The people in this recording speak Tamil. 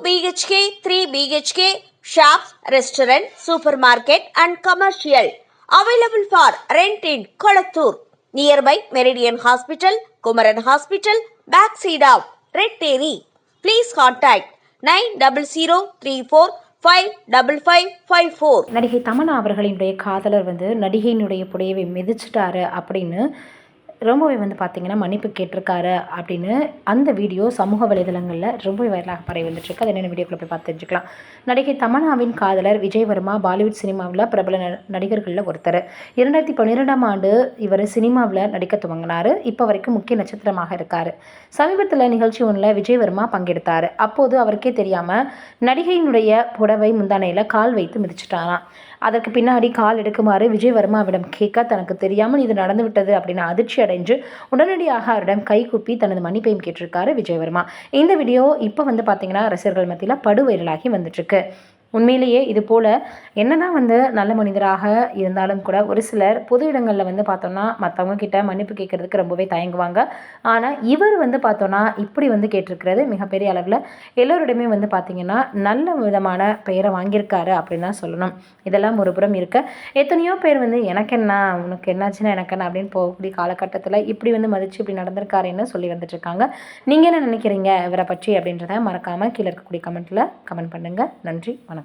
BHK, 3 BHK, shops, restaurant, supermarket and commercial. Available for rent in Kolattur. Nearby Meridian Hospital, Kumaran Hospital, backside of Red Terry. Please contact 9034555554. நடிகை தமன்னா அவர்களினுடைய காதலர் நடிகையினுடைய புடையவை மிதிச்சிட்டாரு அப்படின்னு ரொம்பவே பார்த்தீங்கன்னா மன்னிப்பு கேட்டிருக்காரு அப்படின்னு அந்த வீடியோ சமூக வலைதளங்களில் ரொம்பவே வைரலாக பரவி வந்துட்டுருக்கு. அது என்னென்ன வீடியோக்களை போய் பார்த்து தெரிஞ்சுக்கலாம். நடிகை தமன்னாவின் காதலர் விஜய் வர்மா பாலிவுட் சினிமாவில் பிரபல நடிகர்களில் ஒருத்தர். 2012ஆம் ஆண்டு இவர் சினிமாவில் நடிக்க துவங்கினார். இப்போ வரைக்கும் முக்கிய நட்சத்திரமாக இருக்கார். சமீபத்தில் நிகழ்ச்சி ஒன்றில் விஜய் வர்மா பங்கெடுத்தார். அப்போது அவருக்கே தெரியாமல் நடிகையினுடைய புடவை முந்தானையில் கால் வைத்து மிதிச்சிட்டாராம். அதற்கு பின்னாடி கால் எடுக்குமாறு விஜய் வர்மாவிடம் கேட்க தனக்கு தெரியாமல் இது நடந்துவிட்டது அப்படின்னு அதிர்ச்சி அடைஞ்சு உடனடியாக அவரிடம் கைகூப்பி தனது மன்னிப்பையும் கேட்டிருக்காரு விஜய் வர்மா. இந்த வீடியோ இப்போ பார்த்தீங்கன்னா ரசிகர்கள் மத்தியில் படு வைரலாகி வந்துட்டுருக்கு. உண்மையிலேயே இது போல் என்னதான் நல்ல மனிதராக இருந்தாலும் கூட ஒரு சிலர் பொது இடங்களில் பார்த்தோன்னா மற்றவங்க கிட்ட மன்னிப்பு கேட்கறதுக்கு ரொம்பவே தயங்குவாங்க. ஆனால் இவர் பார்த்தோன்னா இப்படி கேட்டிருக்கிறது மிகப்பெரிய அளவில் எல்லோருடையுமே பார்த்திங்கன்னா நல்ல விதமான பெயரை வாங்கியிருக்காரு அப்படின்னு தான் சொல்லணும். இதெல்லாம் ஒரு புறம் இருக்க எத்தனையோ பேர் எனக்கு என்ன உனக்கு என்னாச்சுன்னா எனக்கு என்ன அப்படின்னு போகக்கூடிய காலகட்டத்தில் இப்படி மதித்து இப்படி நடந்திருக்காருன்னு சொல்லி வந்துட்டுருக்காங்க. நீங்கள் என்ன நினைக்கிறீங்க இவரை பற்றி அப்படின்றத மறக்காமல் கீழே இருக்கக்கூடிய கமெண்ட்டில் கமெண்ட் பண்ணுங்கள். நன்றி, வணக்கம்.